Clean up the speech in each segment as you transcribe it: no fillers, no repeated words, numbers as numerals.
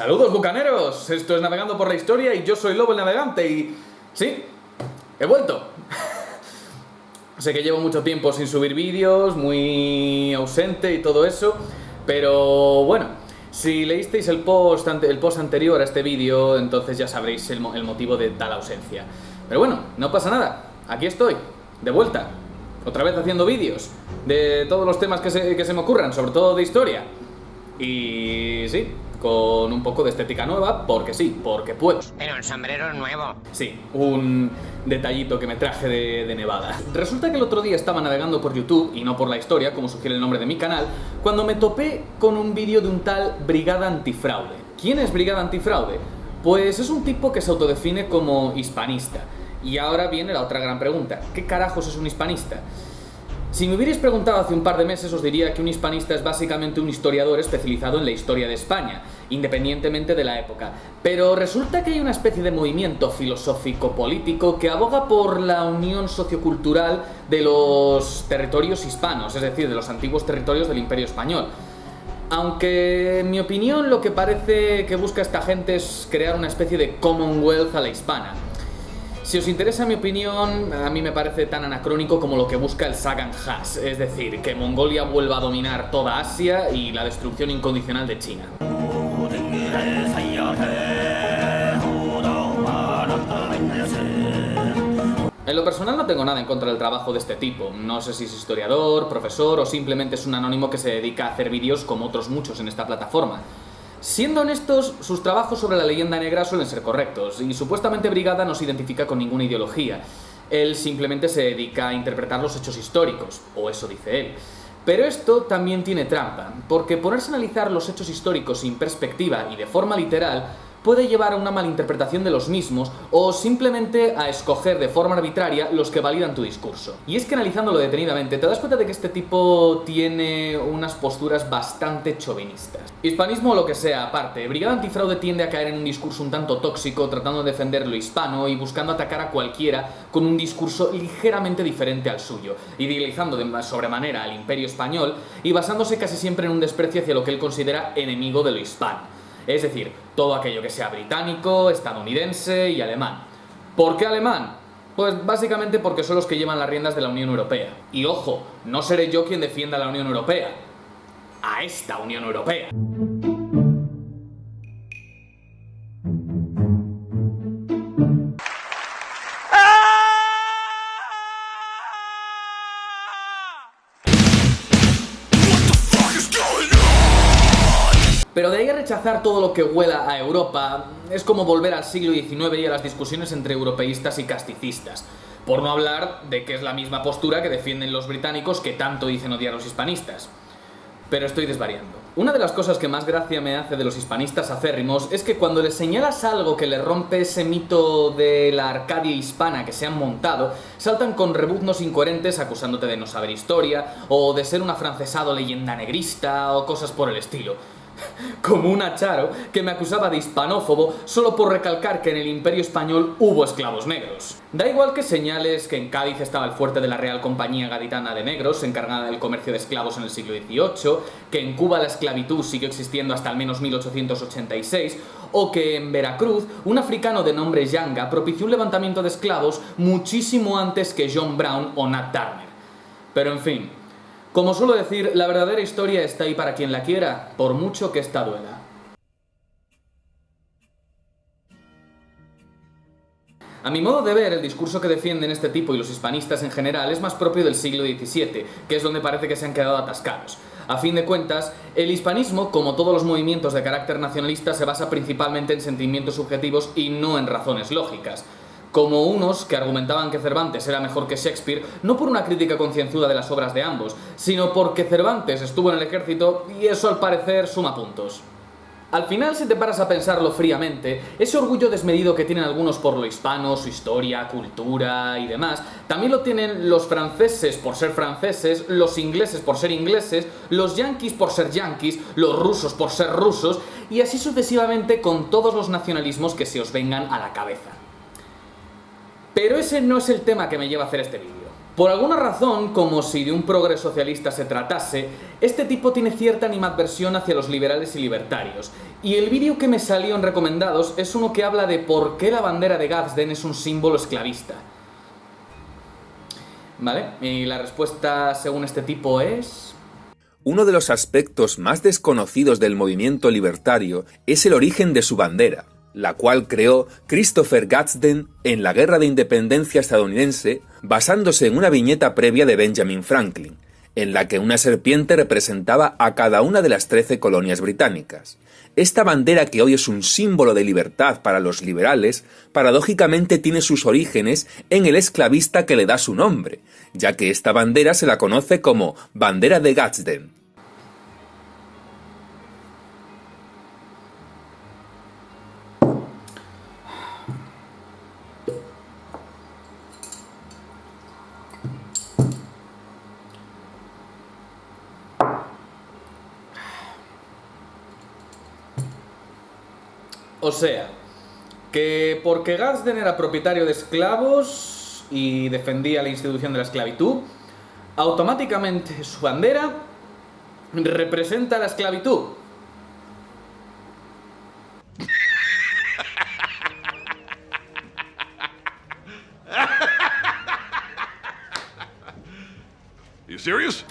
Saludos bucaneros, esto es Navegando por la Historia y yo soy Lobo el Navegante y... sí, he vuelto. Sé que llevo mucho tiempo sin subir vídeos, muy ausente y todo eso, pero bueno, si leísteis el post anterior a este vídeo, entonces ya sabréis el motivo de tal ausencia. Pero bueno, no pasa nada, aquí estoy, de vuelta, otra vez haciendo vídeos de todos los temas que se me ocurran, sobre todo de historia. Y sí, con un poco de estética nueva, porque sí, porque puedo. Pero el sombrero es nuevo. Sí, un detallito que me traje de Nevada. Resulta que el otro día estaba navegando por YouTube, y no por la historia, como sugiere el nombre de mi canal, cuando me topé con un vídeo de un tal Brigada Antifraude. ¿Quién es Brigada Antifraude? Pues es un tipo que se autodefine como hispanista. Y ahora viene la otra gran pregunta, ¿qué carajos es un hispanista? Si me hubierais preguntado hace un par de meses os diría que un hispanista es básicamente un historiador especializado en la historia de España, independientemente de la época. Pero resulta que hay una especie de movimiento filosófico-político que aboga por la unión sociocultural de los territorios hispanos, es decir, de los antiguos territorios del Imperio Español. Aunque, en mi opinión, lo que parece que busca esta gente es crear una especie de Commonwealth a la hispana. Si os interesa mi opinión, a mí me parece tan anacrónico como lo que busca el Sagan Haas, es decir, que Mongolia vuelva a dominar toda Asia y la destrucción incondicional de China. En lo personal no tengo nada en contra del trabajo de este tipo, no sé si es historiador, profesor o simplemente es un anónimo que se dedica a hacer vídeos como otros muchos en esta plataforma. Siendo honestos, sus trabajos sobre la leyenda negra suelen ser correctos, y supuestamente Brigada no se identifica con ninguna ideología. Él simplemente se dedica a interpretar los hechos históricos, o eso dice él. Pero esto también tiene trampa, porque ponerse a analizar los hechos históricos sin perspectiva y de forma literal puede llevar a una malinterpretación de los mismos o simplemente a escoger de forma arbitraria los que validan tu discurso. Y es que analizándolo detenidamente te das cuenta de que este tipo tiene unas posturas bastante chauvinistas. Hispanismo o lo que sea aparte, Brigada Antifraude tiende a caer en un discurso un tanto tóxico tratando de defender lo hispano y buscando atacar a cualquiera con un discurso ligeramente diferente al suyo, idealizando de sobremanera al Imperio Español y basándose casi siempre en un desprecio hacia lo que él considera enemigo de lo hispano. Es decir, todo aquello que sea británico, estadounidense y alemán. ¿Por qué alemán? Pues básicamente porque son los que llevan las riendas de la Unión Europea. Y ojo, no seré yo quien defienda a la Unión Europea. A esta Unión Europea. Pero de ahí a rechazar todo lo que huela a Europa, es como volver al siglo XIX y a las discusiones entre europeístas y casticistas. Por no hablar de que es la misma postura que defienden los británicos que tanto dicen odiar a los hispanistas. Pero estoy desvariando. Una de las cosas que más gracia me hace de los hispanistas acérrimos es que cuando les señalas algo que les rompe ese mito de la Arcadia hispana que se han montado, saltan con rebuznos incoherentes acusándote de no saber historia, o de ser un afrancesado leyenda negrista, o cosas por el estilo. Como una Charo que me acusaba de hispanófobo solo por recalcar que en el Imperio Español hubo esclavos negros. Da igual que señales que en Cádiz estaba el fuerte de la Real Compañía Gaditana de Negros, encargada del comercio de esclavos en el siglo XVIII, que en Cuba la esclavitud siguió existiendo hasta al menos 1886, o que en Veracruz un africano de nombre Yanga propició un levantamiento de esclavos muchísimo antes que John Brown o Nat Turner. Pero en fin, como suelo decir, la verdadera historia está ahí para quien la quiera, por mucho que esta duela. A mi modo de ver, el discurso que defienden este tipo y los hispanistas en general es más propio del siglo XVII, que es donde parece que se han quedado atascados. A fin de cuentas, el hispanismo, como todos los movimientos de carácter nacionalista, se basa principalmente en sentimientos subjetivos y no en razones lógicas. Como unos que argumentaban que Cervantes era mejor que Shakespeare, no por una crítica concienzuda de las obras de ambos, sino porque Cervantes estuvo en el ejército y eso al parecer suma puntos. Al final, si te paras a pensarlo fríamente, ese orgullo desmedido que tienen algunos por lo hispano, su historia, cultura y demás, también lo tienen los franceses por ser franceses, los ingleses por ser ingleses, los yanquis por ser yanquis, los rusos por ser rusos, y así sucesivamente con todos los nacionalismos que se os vengan a la cabeza. Pero ese no es el tema que me lleva a hacer este vídeo. Por alguna razón, como si de un progreso socialista se tratase, este tipo tiene cierta animadversión hacia los liberales y libertarios. Y el vídeo que me salió en recomendados es uno que habla de por qué la bandera de Gadsden es un símbolo esclavista. ¿Vale? Y la respuesta según este tipo es... Uno de los aspectos más desconocidos del movimiento libertario es el origen de su bandera, la cual creó Christopher Gadsden en la Guerra de Independencia estadounidense, basándose en una viñeta previa de Benjamin Franklin, en la que una serpiente representaba a cada una de las 13 colonias británicas. Esta bandera, que hoy es un símbolo de libertad para los liberales, paradójicamente tiene sus orígenes en el esclavista que le da su nombre, ya que esta bandera se la conoce como bandera de Gadsden. O sea, que porque Gadsden era propietario de esclavos y defendía la institución de la esclavitud, automáticamente su bandera representa la esclavitud. You serious?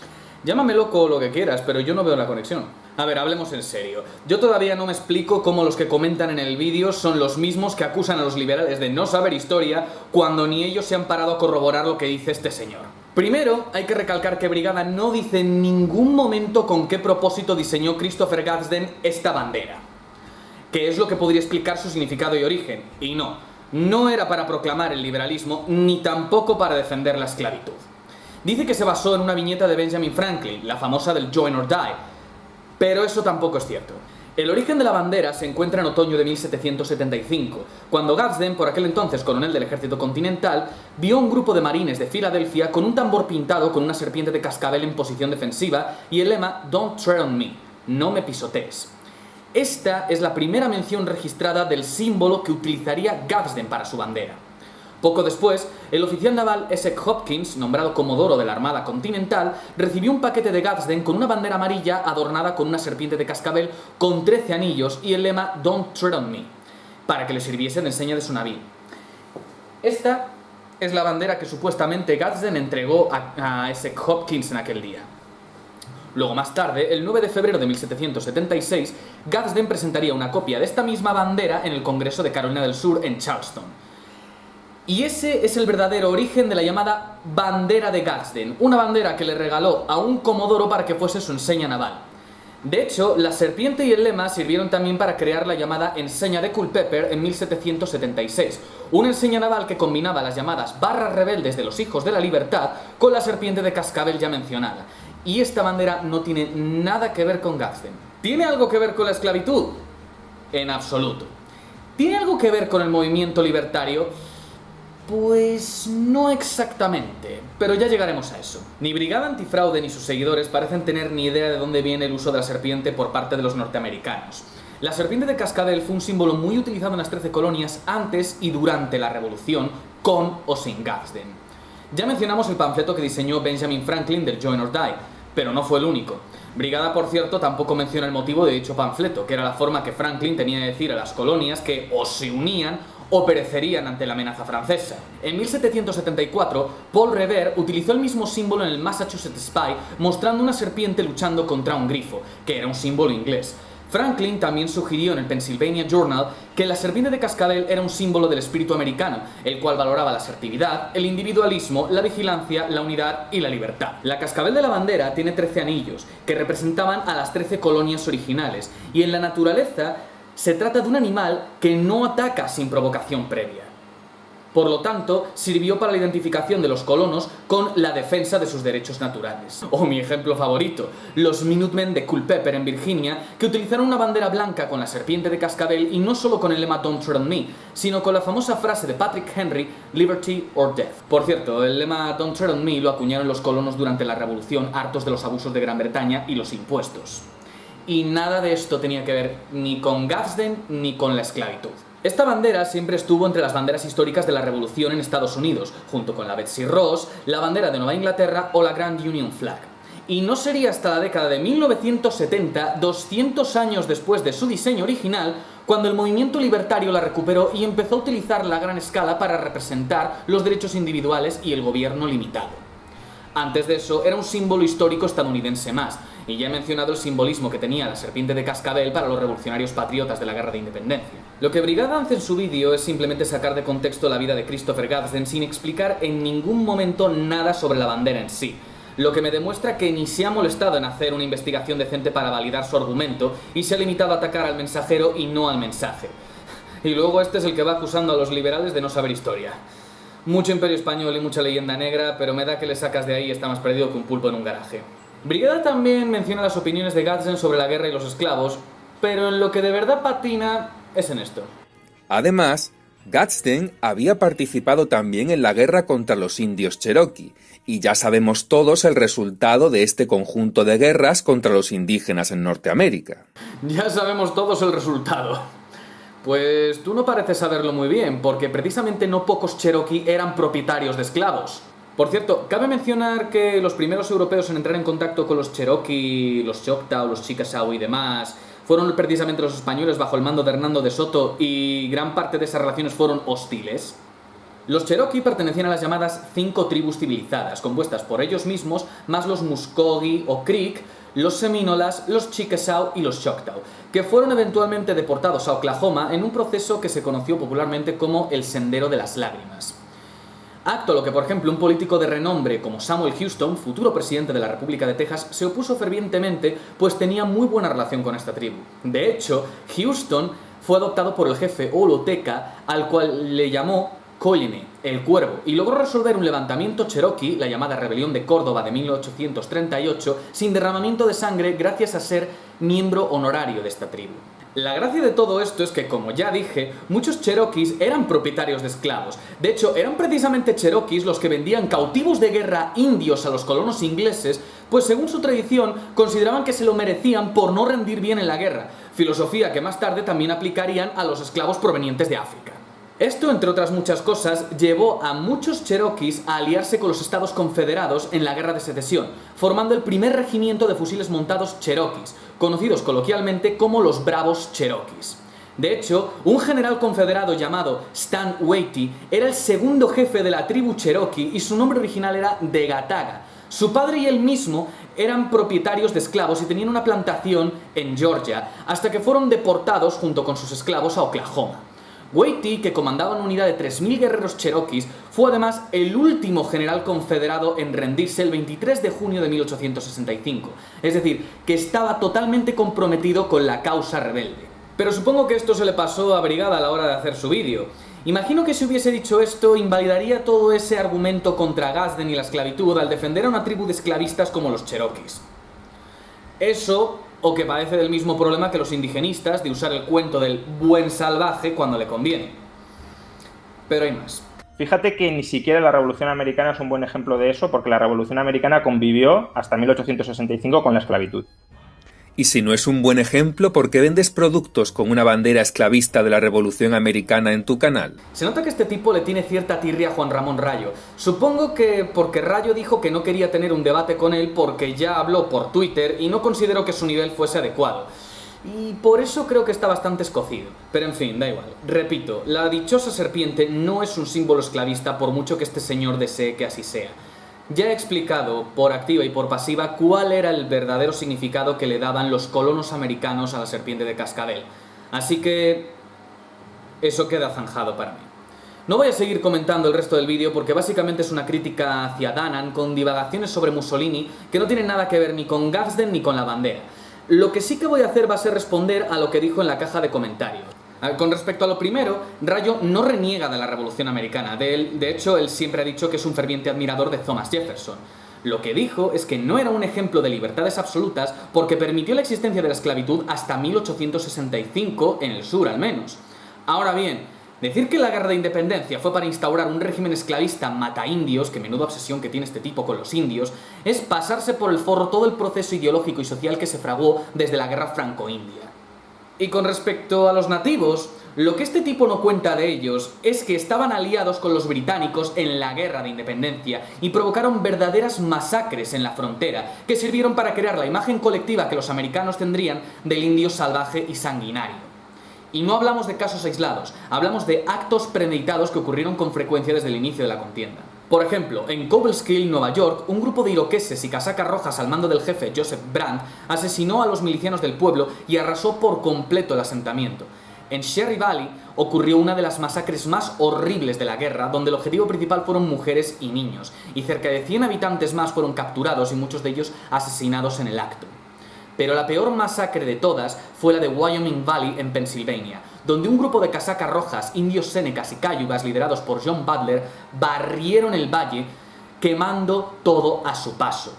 Llámame loco o lo que quieras, pero yo no veo la conexión. A ver, hablemos en serio. Yo todavía no me explico cómo los que comentan en el vídeo son los mismos que acusan a los liberales de no saber historia cuando ni ellos se han parado a corroborar lo que dice este señor. Primero, hay que recalcar que Brigada no dice en ningún momento con qué propósito diseñó Christopher Gadsden esta bandera, que es lo que podría explicar su significado y origen. Y no era para proclamar el liberalismo ni tampoco para defender la esclavitud. Dice que se basó en una viñeta de Benjamin Franklin, la famosa del Join or Die, pero eso tampoco es cierto. El origen de la bandera se encuentra en otoño de 1775, cuando Gadsden, por aquel entonces coronel del ejército continental, vio un grupo de marines de Filadelfia con un tambor pintado con una serpiente de cascabel en posición defensiva y el lema "Don't tread on me", no me pisotees. Esta es la primera mención registrada del símbolo que utilizaría Gadsden para su bandera. Poco después, el oficial naval Essex Hopkins, nombrado comodoro de la Armada Continental, recibió un paquete de Gadsden con una bandera amarilla adornada con una serpiente de cascabel con 13 anillos y el lema "Don't tread on me", para que le sirviese de enseña de su navío. Esta es la bandera que supuestamente Gadsden entregó a Essex Hopkins en aquel día. Luego, más tarde, el 9 de febrero de 1776, Gadsden presentaría una copia de esta misma bandera en el Congreso de Carolina del Sur en Charleston. Y ese es el verdadero origen de la llamada bandera de Gadsden, una bandera que le regaló a un comodoro para que fuese su enseña naval. De hecho, la serpiente y el lema sirvieron también para crear la llamada enseña de Culpeper en 1776, una enseña naval que combinaba las llamadas barras rebeldes de los Hijos de la Libertad con la serpiente de cascabel ya mencionada. Y esta bandera no tiene nada que ver con Gadsden. ¿Tiene algo que ver con la esclavitud? En absoluto. ¿Tiene algo que ver con el movimiento libertario? Pues no exactamente, pero ya llegaremos a eso. Ni Brigada Antifraude ni sus seguidores parecen tener ni idea de dónde viene el uso de la serpiente por parte de los norteamericanos. La serpiente de cascabel fue un símbolo muy utilizado en las 13 colonias antes y durante la Revolución, con o sin Gadsden. Ya mencionamos el panfleto que diseñó Benjamin Franklin del Join or Die, pero no fue el único. Brigada, por cierto, tampoco menciona el motivo de dicho panfleto, que era la forma que Franklin tenía de decir a las colonias que o se unían o perecerían ante la amenaza francesa. En 1774, Paul Revere utilizó el mismo símbolo en el Massachusetts Spy, mostrando una serpiente luchando contra un grifo, que era un símbolo inglés. Franklin también sugirió en el Pennsylvania Journal que la serpiente de cascabel era un símbolo del espíritu americano, el cual valoraba la asertividad, el individualismo, la vigilancia, la unidad y la libertad. La cascabel de la bandera tiene 13 anillos, que representaban a las 13 colonias originales, y en la naturaleza se trata de un animal que no ataca sin provocación previa. Por lo tanto, sirvió para la identificación de los colonos con la defensa de sus derechos naturales. O mi ejemplo favorito, los Minutemen de Culpeper en Virginia, que utilizaron una bandera blanca con la serpiente de cascabel y no solo con el lema "Don't tread on me", sino con la famosa frase de Patrick Henry, "Liberty or Death". Por cierto, el lema "Don't tread on me" lo acuñaron los colonos durante la Revolución, hartos de los abusos de Gran Bretaña y los impuestos. Y nada de esto tenía que ver ni con Gadsden ni con la esclavitud. Esta bandera siempre estuvo entre las banderas históricas de la Revolución en Estados Unidos, junto con la Betsy Ross, la bandera de Nueva Inglaterra o la Grand Union Flag. Y no sería hasta la década de 1970, 200 años después de su diseño original, cuando el movimiento libertario la recuperó y empezó a utilizarla a gran escala para representar los derechos individuales y el gobierno limitado. Antes de eso, era un símbolo histórico estadounidense más, y ya he mencionado el simbolismo que tenía la serpiente de cascabel para los revolucionarios patriotas de la Guerra de Independencia. Lo que Brigada hace en su vídeo es simplemente sacar de contexto la vida de Christopher Gadsden sin explicar en ningún momento nada sobre la bandera en sí, lo que me demuestra que ni se ha molestado en hacer una investigación decente para validar su argumento y se ha limitado a atacar al mensajero y no al mensaje. Y luego este es el que va acusando a los liberales de no saber historia. Mucho imperio español y mucha leyenda negra, pero me da que le sacas de ahí y está más perdido que un pulpo en un garaje. Brigada también menciona las opiniones de Gadsden sobre la guerra y los esclavos, pero en lo que de verdad patina es en esto. Además, Gadsden había participado también en la guerra contra los indios Cherokee, y ya sabemos todos el resultado de este conjunto de guerras contra los indígenas en Norteamérica. Ya sabemos todos el resultado. Pues tú no pareces saberlo muy bien, porque precisamente no pocos Cherokee eran propietarios de esclavos. Por cierto, cabe mencionar que los primeros europeos en entrar en contacto con los Cherokee, los Choctaw, los Chickasaw y demás, fueron precisamente los españoles bajo el mando de Hernando de Soto, y gran parte de esas relaciones fueron hostiles. Los Cherokee pertenecían a las llamadas 5 tribus civilizadas, compuestas por ellos mismos, más los Muskogee o Creek, los Semínolas, los Chickasaw y los Choctaw, que fueron eventualmente deportados a Oklahoma en un proceso que se conoció popularmente como el Sendero de las Lágrimas. Acto a lo que, por ejemplo, un político de renombre como Samuel Houston, futuro presidente de la República de Texas, se opuso fervientemente, pues tenía muy buena relación con esta tribu. De hecho, Houston fue adoptado por el jefe Oloteca, al cual le llamó Collene, el Cuervo, y logró resolver un levantamiento cherokee, la llamada Rebelión de Córdoba de 1838, sin derramamiento de sangre gracias a ser miembro honorario de esta tribu. La gracia de todo esto es que, como ya dije, muchos cherokees eran propietarios de esclavos. De hecho, eran precisamente cherokees los que vendían cautivos de guerra indios a los colonos ingleses, pues según su tradición consideraban que se lo merecían por no rendir bien en la guerra, filosofía que más tarde también aplicarían a los esclavos provenientes de África. Esto, entre otras muchas cosas, llevó a muchos cherokees a aliarse con los Estados Confederados en la Guerra de Secesión, formando el primer regimiento de fusiles montados cherokees, conocidos coloquialmente como los Bravos Cherokees. De hecho, un general confederado llamado Stan Watie era el segundo jefe de la tribu Cherokee y su nombre original era De Gataga. Su padre y él mismo eran propietarios de esclavos y tenían una plantación en Georgia, hasta que fueron deportados junto con sus esclavos a Oklahoma. Watie, que comandaba una unidad de 3.000 guerreros cherokees, fue además el último general confederado en rendirse el 23 de junio de 1865, es decir, que estaba totalmente comprometido con la causa rebelde. Pero supongo que esto se le pasó a Brigada a la hora de hacer su vídeo. Imagino que si hubiese dicho esto, invalidaría todo ese argumento contra Gadsden y la esclavitud al defender a una tribu de esclavistas como los cherokees. Eso, o que padece del mismo problema que los indigenistas de usar el cuento del buen salvaje cuando le conviene. Pero hay más. Fíjate que ni siquiera la Revolución Americana es un buen ejemplo de eso, porque la Revolución Americana convivió hasta 1865 con la esclavitud. Y si no es un buen ejemplo, ¿por qué vendes productos con una bandera esclavista de la Revolución Americana en tu canal? Se nota que este tipo le tiene cierta tirria a Juan Ramón Rayo. Supongo que porque Rayo dijo que no quería tener un debate con él porque ya habló por Twitter y no consideró que su nivel fuese adecuado. Y por eso creo que está bastante escocido. Pero en fin, da igual. Repito, la dichosa serpiente no es un símbolo esclavista por mucho que este señor desee que así sea. Ya he explicado, por activa y por pasiva, cuál era el verdadero significado que le daban los colonos americanos a la serpiente de cascabel. Así que eso queda zanjado para mí. No voy a seguir comentando el resto del vídeo porque básicamente es una crítica hacia Danan con divagaciones sobre Mussolini que no tienen nada que ver ni con Gadsden ni con la bandera. Lo que sí que voy a hacer va a ser responder a lo que dijo en la caja de comentarios. Con respecto a lo primero, Rayo no reniega de la Revolución Americana. De hecho, él siempre ha dicho que es un ferviente admirador de Thomas Jefferson. Lo que dijo es que no era un ejemplo de libertades absolutas porque permitió la existencia de la esclavitud hasta 1865, en el sur al menos. Ahora bien, decir que la Guerra de Independencia fue para instaurar un régimen esclavista mataindios, que menuda obsesión que tiene este tipo con los indios, es pasarse por el forro todo el proceso ideológico y social que se fraguó desde la Guerra Franco-India. Y con respecto a los nativos, lo que este tipo no cuenta de ellos es que estaban aliados con los británicos en la Guerra de Independencia y provocaron verdaderas masacres en la frontera que sirvieron para crear la imagen colectiva que los americanos tendrían del indio salvaje y sanguinario. Y no hablamos de casos aislados, hablamos de actos premeditados que ocurrieron con frecuencia desde el inicio de la contienda. Por ejemplo, en Cobleskill, Nueva York, un grupo de iroqueses y casacas rojas al mando del jefe Joseph Brand asesinó a los milicianos del pueblo y arrasó por completo el asentamiento. En Sherry Valley ocurrió una de las masacres más horribles de la guerra, donde el objetivo principal fueron mujeres y niños, y cerca de 100 habitantes más fueron capturados y muchos de ellos asesinados en el acto. Pero la peor masacre de todas fue la de Wyoming Valley en Pensilvania, donde un grupo de casacas rojas, indios sénecas y cayugas liderados por John Butler barrieron el valle quemando todo a su paso,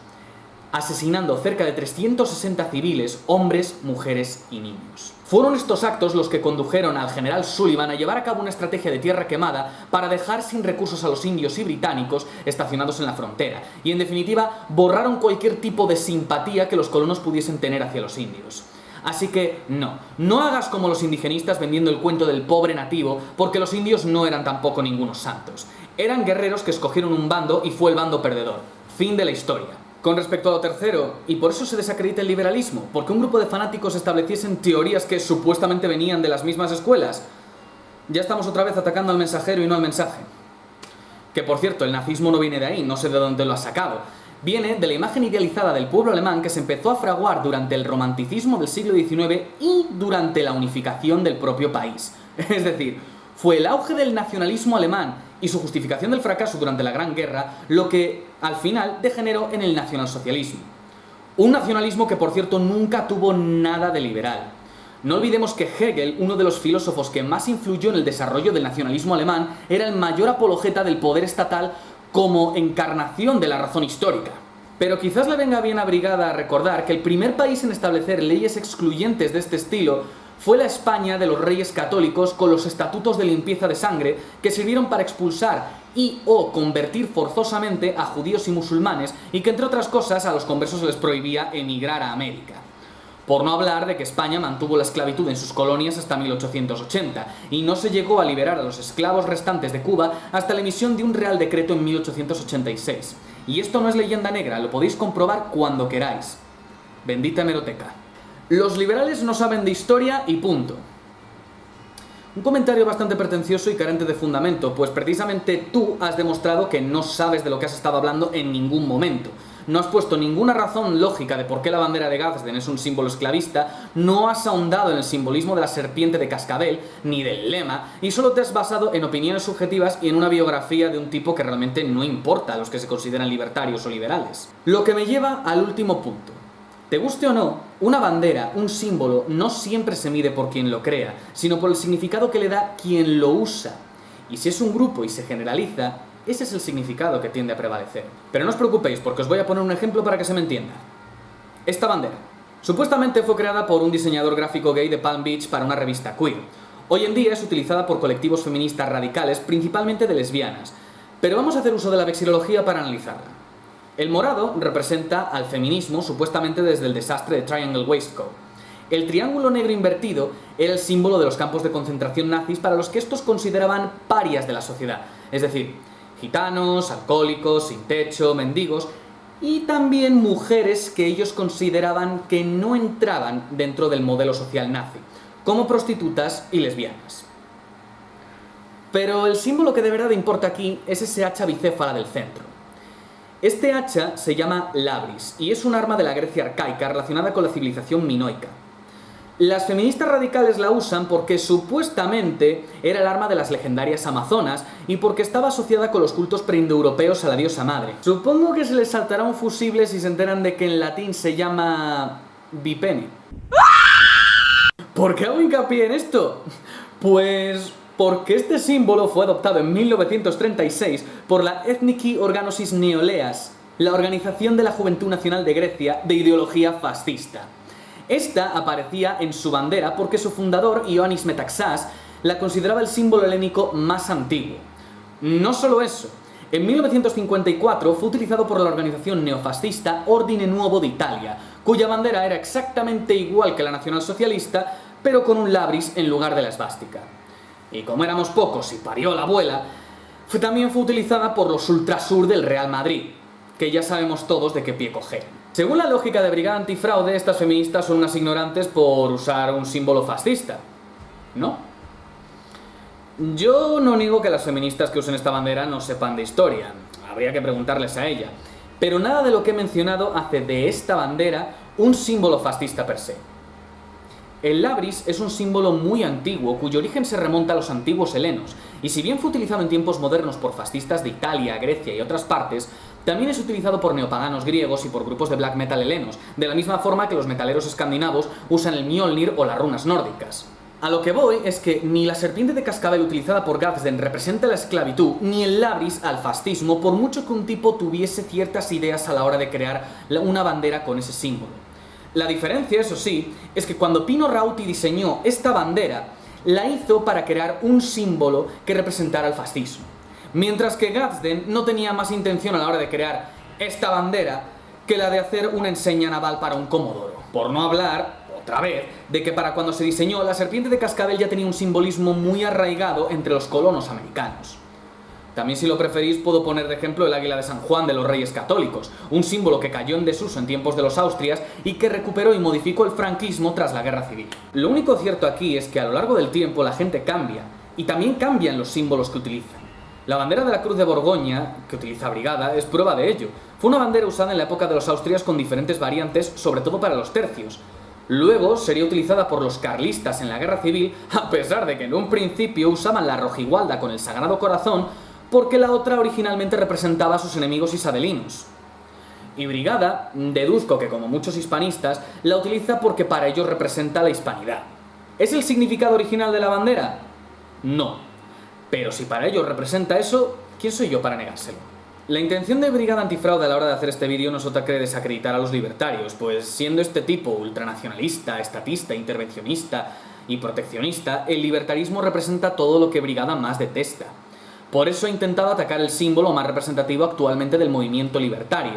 asesinando cerca de 360 civiles, hombres, mujeres y niños. Fueron estos actos los que condujeron al general Sullivan a llevar a cabo una estrategia de tierra quemada para dejar sin recursos a los indios y británicos estacionados en la frontera, y en definitiva borraron cualquier tipo de simpatía que los colonos pudiesen tener hacia los indios. Así que no hagas como los indigenistas vendiendo el cuento del pobre nativo, porque los indios no eran tampoco ningunos santos. Eran guerreros que escogieron un bando y fue el bando perdedor. Fin de la historia. Con respecto a lo tercero, y por eso se desacredita el liberalismo, porque un grupo de fanáticos estableciesen teorías que supuestamente venían de las mismas escuelas. Ya estamos otra vez atacando al mensajero y no al mensaje. Que por cierto, el nazismo no viene de ahí, no sé de dónde lo ha sacado. Viene de la imagen idealizada del pueblo alemán que se empezó a fraguar durante el romanticismo del siglo XIX y durante la unificación del propio país. Es decir, fue el auge del nacionalismo alemán y su justificación del fracaso durante la Gran Guerra lo que, al final, degeneró en el nacionalsocialismo. Un nacionalismo que, por cierto, nunca tuvo nada de liberal. No olvidemos que Hegel, uno de los filósofos que más influyó en el desarrollo del nacionalismo alemán, era el mayor apologeta del poder estatal como encarnación de la razón histórica. Pero quizás le venga bien abrigada a recordar que el primer país en establecer leyes excluyentes de este estilo fue la España de los reyes católicos con los estatutos de limpieza de sangre que sirvieron para expulsar y o convertir forzosamente a judíos y musulmanes y que entre otras cosas a los conversos se les prohibía emigrar a América. Por no hablar de que España mantuvo la esclavitud en sus colonias hasta 1880 y no se llegó a liberar a los esclavos restantes de Cuba hasta la emisión de un Real Decreto en 1886. Y esto no es leyenda negra, lo podéis comprobar cuando queráis. Bendita hemeroteca. Los liberales no saben de historia y punto. Un comentario bastante pretencioso y carente de fundamento, pues precisamente tú has demostrado que no sabes de lo que has estado hablando en ningún momento. No has puesto ninguna razón lógica de por qué la bandera de Gadsden es un símbolo esclavista, no has ahondado en el simbolismo de la serpiente de cascabel, ni del lema, y solo te has basado en opiniones subjetivas y en una biografía de un tipo que realmente no importa a los que se consideran libertarios o liberales. Lo que me lleva al último punto. Te guste o no, una bandera, un símbolo, no siempre se mide por quien lo crea, sino por el significado que le da quien lo usa. Y si es un grupo y se generaliza, ese es el significado que tiende a prevalecer. Pero no os preocupéis, porque os voy a poner un ejemplo para que se me entienda. Esta bandera. Supuestamente fue creada por un diseñador gráfico gay de Palm Beach para una revista queer. Hoy en día es utilizada por colectivos feministas radicales, principalmente de lesbianas. Pero vamos a hacer uso de la vexilología para analizarla. El morado representa al feminismo supuestamente desde el desastre de Triangle Waistcoat. El triángulo negro invertido era el símbolo de los campos de concentración nazis para los que estos consideraban parias de la sociedad, es decir, gitanos, alcohólicos, sin techo, mendigos y también mujeres que ellos consideraban que no entraban dentro del modelo social nazi, como prostitutas y lesbianas. Pero el símbolo que de verdad importa aquí es ese hacha bicéfala del centro. Este hacha se llama labris y es un arma de la Grecia arcaica relacionada con la civilización minoica. Las feministas radicales la usan porque supuestamente era el arma de las legendarias amazonas y porque estaba asociada con los cultos preindoeuropeos a la diosa madre. Supongo que se les saltará un fusible si se enteran de que en latín se llama bipene. ¿Por qué hago hincapié en esto? Pues porque este símbolo fue adoptado en 1936 por la Ethniki Organosis Neoleas, la organización de la Juventud Nacional de Grecia de ideología fascista. Esta aparecía en su bandera porque su fundador, Ioannis Metaxas, la consideraba el símbolo helénico más antiguo. No solo eso, en 1954 fue utilizado por la organización neofascista Ordine Nuovo d'Italia, cuya bandera era exactamente igual que la nacionalsocialista, pero con un labris en lugar de la esvástica. Y como éramos pocos y parió la abuela, también fue utilizada por los ultrasur del Real Madrid, que ya sabemos todos de qué pie coger. Según la lógica de Brigada Antifraude, estas feministas son unas ignorantes por usar un símbolo fascista, ¿no? Yo no niego que las feministas que usen esta bandera no sepan de historia, habría que preguntarles a ella, pero nada de lo que he mencionado hace de esta bandera un símbolo fascista per se. El labris es un símbolo muy antiguo cuyo origen se remonta a los antiguos helenos, y si bien fue utilizado en tiempos modernos por fascistas de Italia, Grecia y otras partes, también es utilizado por neopaganos griegos y por grupos de black metal helenos, de la misma forma que los metaleros escandinavos usan el Mjolnir o las runas nórdicas. A lo que voy es que ni la serpiente de cascabel utilizada por Gadsden representa la esclavitud, ni el labris al fascismo, por mucho que un tipo tuviese ciertas ideas a la hora de crear una bandera con ese símbolo. La diferencia, eso sí, es que cuando Pino Rauti diseñó esta bandera, la hizo para crear un símbolo que representara el fascismo. Mientras que Gadsden no tenía más intención a la hora de crear esta bandera que la de hacer una enseña naval para un comodoro. Por no hablar, otra vez, de que para cuando se diseñó, la serpiente de cascabel ya tenía un simbolismo muy arraigado entre los colonos americanos. También, si lo preferís, puedo poner de ejemplo el águila de San Juan de los Reyes Católicos, un símbolo que cayó en desuso en tiempos de los Austrias y que recuperó y modificó el franquismo tras la Guerra Civil. Lo único cierto aquí es que a lo largo del tiempo la gente cambia, y también cambian los símbolos que utilizan. La bandera de la Cruz de Borgoña, que utiliza Brigada, es prueba de ello. Fue una bandera usada en la época de los Austrias con diferentes variantes, sobre todo para los tercios. Luego sería utilizada por los carlistas en la Guerra Civil, a pesar de que en un principio usaban la rojigualda con el Sagrado Corazón, porque la otra originalmente representaba a sus enemigos isabelinos. Y Brigada, deduzco que como muchos hispanistas, la utiliza porque para ellos representa la hispanidad. ¿Es el significado original de la bandera? No. Pero si para ellos representa eso, ¿quién soy yo para negárselo? La intención de Brigada Antifraude a la hora de hacer este vídeo no es otra que desacreditar a los libertarios, pues siendo este tipo ultranacionalista, estatista, intervencionista y proteccionista, el libertarismo representa todo lo que Brigada más detesta. Por eso he intentado atacar el símbolo más representativo actualmente del movimiento libertario.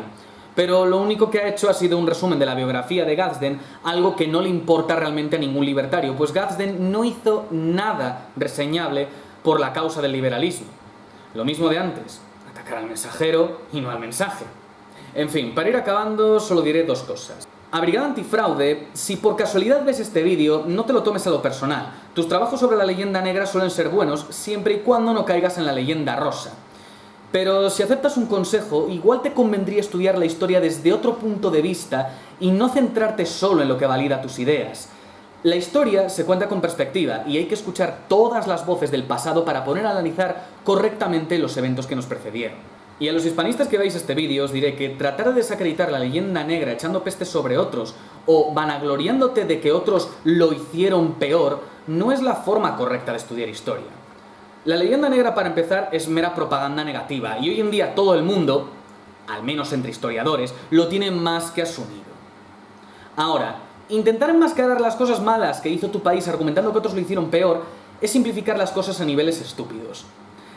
Pero lo único que ha hecho ha sido un resumen de la biografía de Gadsden, algo que no le importa realmente a ningún libertario, pues Gadsden no hizo nada reseñable por la causa del liberalismo. Lo mismo de antes, atacar al mensajero y no al mensaje. En fin, para ir acabando solo diré dos cosas. A Brigada Antifraude, si por casualidad ves este vídeo, no te lo tomes a lo personal. Tus trabajos sobre la leyenda negra suelen ser buenos, siempre y cuando no caigas en la leyenda rosa. Pero si aceptas un consejo, igual te convendría estudiar la historia desde otro punto de vista y no centrarte solo en lo que valida tus ideas. La historia se cuenta con perspectiva y hay que escuchar todas las voces del pasado para poder analizar correctamente los eventos que nos precedieron. Y a los hispanistas que veáis este vídeo os diré que tratar de desacreditar la leyenda negra echando peste sobre otros o vanagloriándote de que otros lo hicieron peor no es la forma correcta de estudiar historia. La leyenda negra, para empezar, es mera propaganda negativa y hoy en día todo el mundo, al menos entre historiadores, lo tiene más que asumido. Ahora, intentar enmascarar las cosas malas que hizo tu país argumentando que otros lo hicieron peor es simplificar las cosas a niveles estúpidos.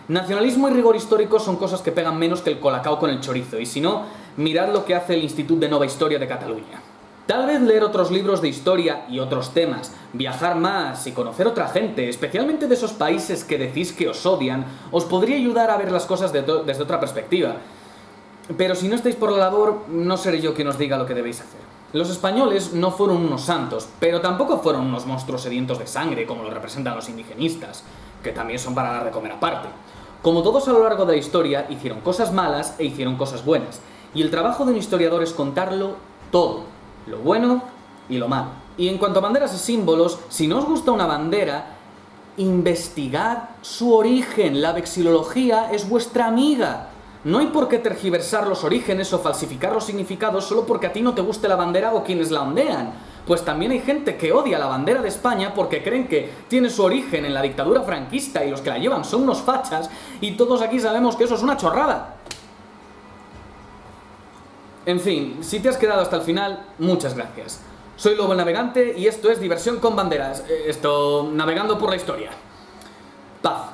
Nacionalismo y rigor histórico son cosas que pegan menos que el colacao con el chorizo, y si no, mirad lo que hace el Institut de Nova Historia de Cataluña. Tal vez leer otros libros de historia y otros temas, viajar más y conocer otra gente, especialmente de esos países que decís que os odian, os podría ayudar a ver las cosas desde otra perspectiva. Pero si no estáis por la labor, no seré yo quien os diga lo que debéis hacer. Los españoles no fueron unos santos, pero tampoco fueron unos monstruos sedientos de sangre como lo representan los indigenistas, que también son para dar de comer aparte. Como todos a lo largo de la historia, hicieron cosas malas e hicieron cosas buenas, y el trabajo de un historiador es contarlo todo, lo bueno y lo malo. Y en cuanto a banderas y símbolos, si no os gusta una bandera, investigad su origen, la vexilología es vuestra amiga. No hay por qué tergiversar los orígenes o falsificar los significados solo porque a ti no te guste la bandera o quienes la ondean. Pues también hay gente que odia la bandera de España porque creen que tiene su origen en la dictadura franquista y los que la llevan son unos fachas y todos aquí sabemos que eso es una chorrada. En fin, si te has quedado hasta el final, muchas gracias. Soy Lobo el Navegante y esto es Diversión con Banderas. Navegando por la historia. Paz.